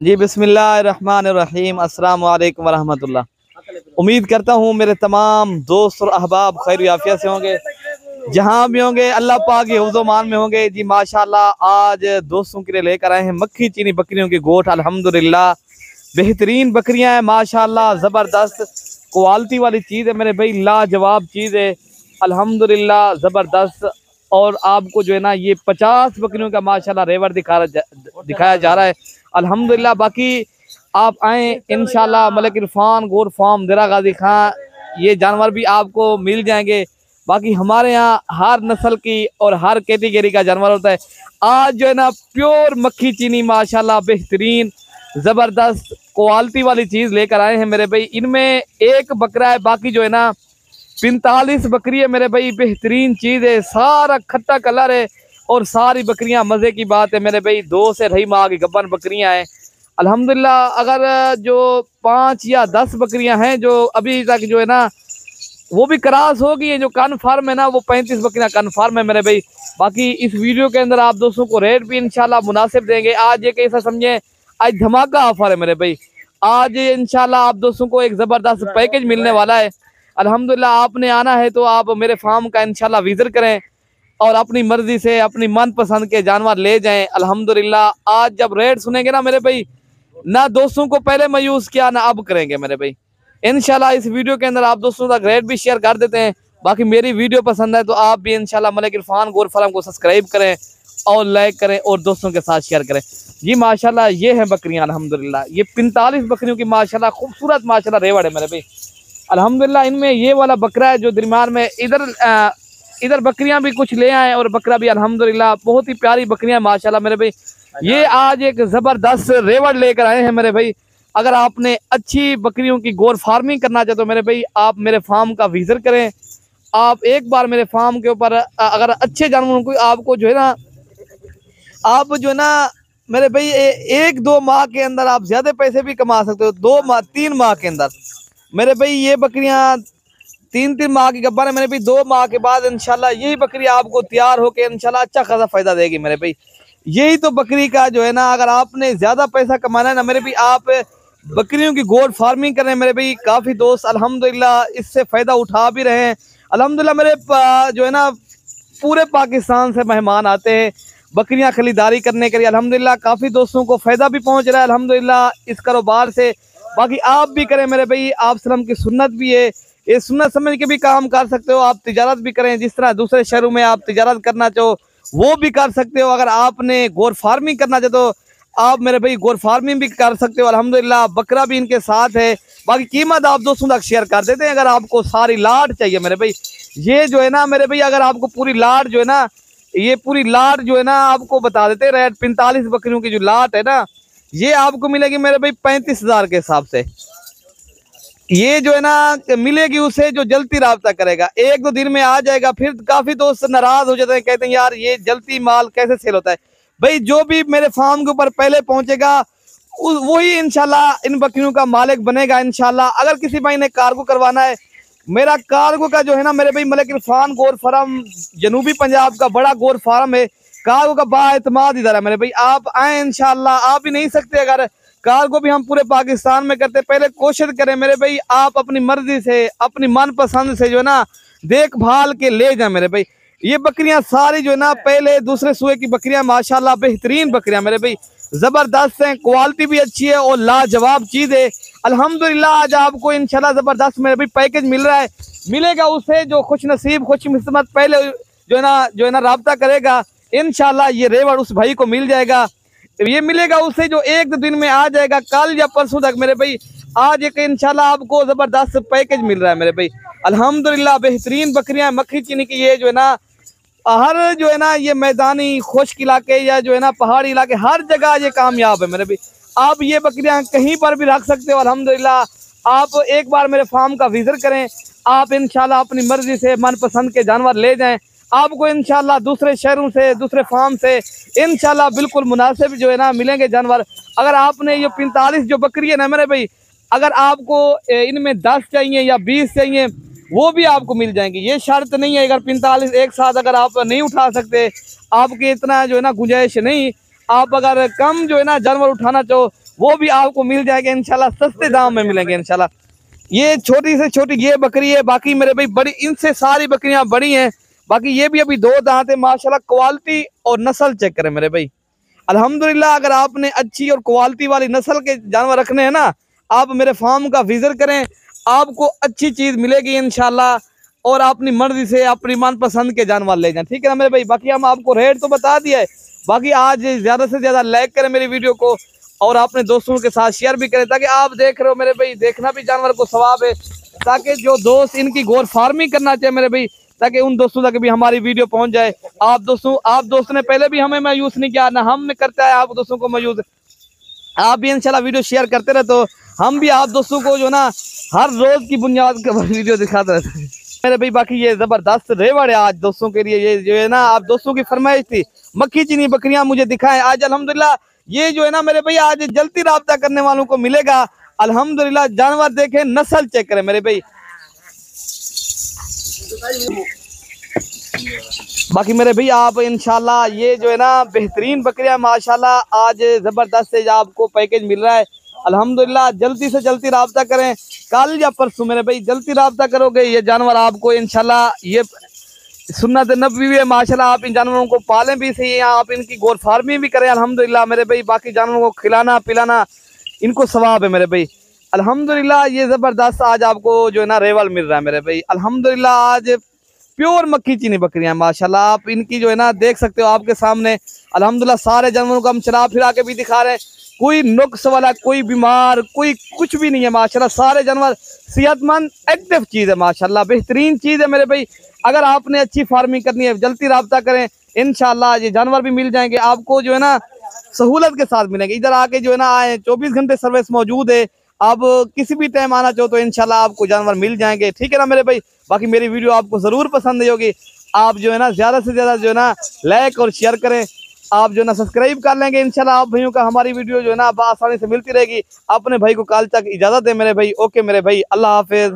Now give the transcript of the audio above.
जी बिस्मिल्लाहिर्रहमानिर्रहीम, अस्सलाम वालेकुम वरहमतुल्लाह। उम्मीद करता हूँ मेरे तमाम दोस्त और अहबाब खैर आफियत से होंगे, जहाँ भी होंगे अल्लाह पाक के हिफ्ज़ मान में होंगे। जी माशाल्लाह, आज दोस्तों के लिए लेकर आए हैं मक्खी चीनी बकरियों की गोट। अल्हम्दुलिल्लाह बेहतरीन बकरियाँ हैं माशाल्लाह, ज़बरदस्त क्वालिटी वाली चीज़ है मेरे भाई, लाजवाब चीज़ है अल्हम्दुलिल्लाह, ज़बरदस्त। और आपको जो है ना ये 50 बकरियों का माशाल्लाह रेवर दिखाया जा रहा है अल्हम्दुलिल्लाह। बाकी आप आए इंशाल्लाह मलिक इरफान गोट फार्म देरा गाजी खां, ये जानवर भी आपको मिल जाएंगे। बाकी हमारे यहाँ हर नस्ल की और हर कैटेगरी का जानवर होता है। आज जो है ना प्योर मक्खी चीनी माशाल्लाह बेहतरीन ज़बरदस्त क्वालिटी वाली चीज़ लेकर आए हैं मेरे भाई। इनमें एक बकरा है, बाकी जो है ना 45 बकरी है मेरे भाई। बेहतरीन चीज़ है, सारा खट्टा कलर है और सारी बकरियां मज़े की बात है मेरे भाई। 2 से 2.5 माह की गब्बन बकरियां हैं अल्हम्दुलिल्लाह। अगर जो 5 या 10 बकरियां हैं जो अभी तक जो है ना वो भी क्रॉस हो गई है, जो कन्फर्म है ना वो 35 बकरियां कन्फर्म है मेरे भाई। बाकी इस वीडियो के अंदर आप दोस्तों को रेट भी इंशाल्लाह मुनासिब देंगे। आज एक ऐसा समझे आज धमाका ऑफर है मेरे भाई। आज इंशाल्लाह आप दोस्तों को एक ज़बरदस्त पैकेज मिलने वाला है अल्हम्दुलिल्लाह। आपने आना है तो आप मेरे फार्म का इंशाल्लाह विजिट करें और अपनी मर्जी से अपनी मनपसंद के जानवर ले जाएं अल्हम्दुलिल्लाह। आज जब रेट सुनेंगे ना मेरे भाई, ना दोस्तों को पहले मायूस किया ना अब करेंगे मेरे भाई इंशाल्लाह। इस वीडियो के अंदर आप दोस्तों तक रेट भी शेयर कर देते हैं। बाकी मेरी वीडियो पसंद है तो आप भी इंशाल्लाह मलिक इरफान गोट फार्म को सब्सक्राइब करें और लाइक करें और दोस्तों के साथ शेयर करें। जी माशाल्लाह ये है बकरियां अल्हम्दुलिल्लाह, ये 45 बकरियों की माशाल्लाह खूबसूरत माशाल्लाह रेवड़ है मेरे भाई अल्हम्दुलिल्लाह। इनमें ये वाला बकरा है जो दरमियान में इधर बकरियां भी कुछ ले आए और बकरा भी अल्हम्दुलिल्लाह बहुत ही प्यारी बकरियां माशाल्लाह मेरे भाई। ये आज एक ज़बरदस्त रेवड़ लेकर आए हैं मेरे भाई। अगर आपने अच्छी बकरियों की गोट फार्मिंग करना चाहते हो मेरे भाई, आप मेरे फार्म का विजिट करें। आप एक बार मेरे फार्म के ऊपर अगर अच्छे जानवरों को आपको जो है ना आप जो है ना मेरे भाई 1-2 माह के अंदर आप ज्यादा पैसे भी कमा सकते हो। 2 माह 3 माह के अंदर मेरे भाई ये बकरियां 3-3 माह की गब्बर है मेरे भाई। 2 माह के बाद इंशाल्लाह यही बकरी आपको तैयार होकर इंशाल्लाह अच्छा खासा फायदा देगी मेरे भाई। यही तो बकरी का जो है ना, अगर आपने ज्यादा पैसा कमाना है ना मेरे भाई, आप बकरियों की गोट फार्मिंग कर रहे हैं मेरे भाई। काफी दोस्त अल्हम्दुलिल्लाह इससे फायदा उठा भी रहे हैं अल्हम्दुलिल्लाह। मेरे जो है ना पूरे पाकिस्तान से मेहमान आते हैं बकरियां खरीदारी करने के लिए अल्हम्दुलिल्लाह। काफी दोस्तों को फायदा भी पहुंच रहा है अल्हम्दुलिल्लाह इस कारोबार से। बाकी आप भी करें मेरे भाई, आप सलम की सुन्नत भी है, ये सुन्नत समझ के भी काम कर सकते हो। आप तिजारत भी करें, जिस तरह दूसरे शहरों में आप तिजारत करना चाहो वो भी कर सकते हो। अगर आपने गोट फार्मिंग करना चाहते हो आप मेरे भाई गोट फार्मिंग भी कर सकते हो अल्हम्दुलिल्लाह। बकरा भी इनके साथ है। बाकी कीमत आप दोस्तों तक शेयर कर देते हैं। अगर आपको सारी लाट चाहिए मेरे भाई, ये जो है ना मेरे भाई, अगर आपको पूरी लाट जो है ना, ये पूरी लाट जो है ना आपको बता देते हैं रेट। 45 बकरियों की जो लाट है ना ये आपको मिलेगी मेरे भाई 35,000 के हिसाब से। ये जो है ना मिलेगी उसे जो जल्दी राब्ता करेगा, 1-2 दिन में आ जाएगा। फिर काफी दोस्त नाराज हो जाते हैं, कहते हैं यार ये जल्दी माल कैसे सेल होता है। भाई जो भी मेरे फार्म के ऊपर पहले पहुंचेगा वही इंशाल्लाह इन बकरियों का मालिक बनेगा इंशाल्लाह। अगर किसी भाई ने कार्गो करवाना है, मेरा कार्गो का जो है ना मेरे भाई मलिक इरफान गोट फार्म जनूबी पंजाब का बड़ा गोट फार्म है। कार्गो का बाएतमाद इधर है मेरे भाई, आप आए इंशाल्लाह। आप भी नहीं सकते अगर कार्गो भी हम पूरे पाकिस्तान में करते, पहले कोशिश करें मेरे भाई आप अपनी मर्जी से अपनी मनपसंद से जो है ना देखभाल के ले जाए मेरे भाई। ये बकरियां सारी जो है ना पहले दूसरे सूए की बकरियां माशाल्लाह बेहतरीन बकरियां मेरे भाई, जबरदस्त हैं, क्वालिटी भी अच्छी है और लाजवाब चीज है अल्हम्दुलिल्लाह। आज आपको इंशाल्लाह जबरदस्त मेरे भाई पैकेज मिल रहा है, मिलेगा उसे जो खुश नसीब खुश किस्मत पहले जो है ना राब्ता करेगा इंशाल्लाह। ये रेवड़ उस भाई को मिल जाएगा, ये मिलेगा उसे जो 1-2 दिन में आ जाएगा, कल या परसों तक मेरे भाई। आज एक इंशाल्लाह आपको जबरदस्त पैकेज मिल रहा है मेरे भाई अल्हम्दुलिल्लाह। बेहतरीन बकरियां मक्खी चीनी की, ये जो है ना हर जो है ना ये मैदानी खुश्क इलाके या जो है ना पहाड़ी इलाके हर जगह ये कामयाब है मेरे भाई। आप ये बकरियां कहीं पर भी रख सकते हो अल्हम्दुलिल्लाह। आप एक बार मेरे फार्म का विजिट करें, आप इंशाल्लाह अपनी मर्जी से मनपसंद के जानवर ले जाएं। आपको इंशाल्लाह दूसरे शहरों से दूसरे फार्म से इंशाल्लाह बिल्कुल मुनासिब जो है ना मिलेंगे जानवर। अगर आपने ये 45 जो बकरी है ना मेरे भाई, अगर आपको इनमें 10 चाहिए या 20 चाहिए वो भी आपको मिल जाएंगे। ये शर्त नहीं है अगर 45 एक साथ अगर आप नहीं उठा सकते, आपके इतना जो है ना गुंजाइश नहीं, आप अगर कम जो है ना जानवर उठाना चाहो वो भी आपको मिल जाएगा इंशाल्लाह, सस्ते दाम में मिलेंगे इंशाल्लाह। ये छोटी से छोटी ये बकरी है, बाकी मेरे भाई बड़ी, इनसे सारी बकरियां बड़ी हैं। बाकी ये भी अभी 2 दांत है माशाल्लाह। क्वालिटी और नस्ल चेक करें मेरे भाई, अल्हम्दुलिल्लाह। अगर आपने अच्छी और क्वालिटी वाली नस्ल के जानवर रखने हैं ना, आप मेरे फार्म का विजिट करें, आपको अच्छी चीज मिलेगी इंशाल्लाह। और अपनी मर्जी से अपनी मनपसंद के जानवर ले जाएं, ठीक है ना मेरे भाई। बाकी हम आपको रेट तो बता दिया है। बाकी आज ज्यादा से ज्यादा लाइक करें मेरी वीडियो को और अपने दोस्तों के साथ शेयर भी करें, ताकि आप देख रहे हो मेरे भाई, देखना भी जानवर को सवाब है। ताकि जो दोस्त इनकी गोर फार्मिंग करना चाहे मेरे भाई, ताकि उन दोस्तों तक भी हमारी वीडियो पहुंच जाए। आप दोस्तों ने पहले भी हमें मायूस नहीं किया, ना हमने करता है आप दोस्तों को मायूस। आप भी इंशाल्लाह वीडियो शेयर करते रहे, तो हम भी आप दोस्तों को जो ना हर रोज की बुनियाद पर वीडियो दिखाते रहते हैं मेरे भाई। बाकी ये जबरदस्त रेवड़ है आज दोस्तों के लिए। ये जो है ना, आप दोस्तों की फरमाइश थी मक्खी चीनी बकरियां मुझे दिखाएं। आज अल्हम्दुलिल्लाह ये जो है ना मेरे भाई, आज जल्दी राब्ता करने वालों को मिलेगा अल्हम्दुलिल्लाह। जानवर देखें, नस्ल चेक करें मेरे भाई। बाकी मेरे भाई आप इंशाल्लाह ये जो है ना बेहतरीन बकरियां माशाल्लाह आज जबरदस्त है, आपको पैकेज मिल रहा है अल्हम्दुलिल्लाह। जल्दी से जल्दी राब्ता करें, कल या परसों मेरे भाई जल्दी राब्ता करोगे, ये जानवर आपको इंशाल्लाह, ये सुन्नत नबवी है माशाल्लाह। आप इन जानवरों को पालें भी सही, आप इनकी गोर फार्मिंग भी करें अल्हम्दुलिल्लाह मेरे भाई। बाकी जानवरों को खिलाना पिलाना इनको सवाब है मेरे भाई अल्हम्दुलिल्लाह। ये जबरदस्त आज आपको जो है ना रेवल मिल रहा है मेरे भाई अल्हम्दुलिल्लाह। आज प्योर मक्खी चीनी बकरियां माशाल्लाह, आप इनकी जो है ना देख सकते हो आपके सामने अल्हम्दुलिल्लाह। सारे जानवरों को हम चला फिरा के भी दिखा रहे हैं, कोई नुक्स वाला, कोई बीमार, कोई कुछ भी नहीं है माशाल्लाह। सारे जानवर सेहतमंद एक्टिव चीज़ है माशाल्लाह, बेहतरीन चीज़ है मेरे भाई। अगर आपने अच्छी फार्मिंग करनी है जल्दी राब्ता करें, इंशाल्लाह ये जानवर भी मिल जाएंगे आपको, जो है ना सहूलत के साथ मिलेंगे। इधर आके जो है ना आए, 24 घंटे सर्विस मौजूद है। आप किसी भी टाइम आना चाहो तो इंशाल्लाह आपको जानवर मिल जाएंगे, ठीक है ना मेरे भाई। बाकी मेरी वीडियो आपको जरूर पसंद आई होगी। आप जो है ना ज्यादा से ज्यादा जो है ना लाइक और शेयर करें, आप जो है ना सब्सक्राइब कर लेंगे इंशाल्लाह। आप भाइयों का हमारी वीडियो जो है ना आसानी से मिलती रहेगी। अपने भाई को कल तक इजाजत है मेरे भाई। ओके मेरे भाई, अल्लाह हाफिज।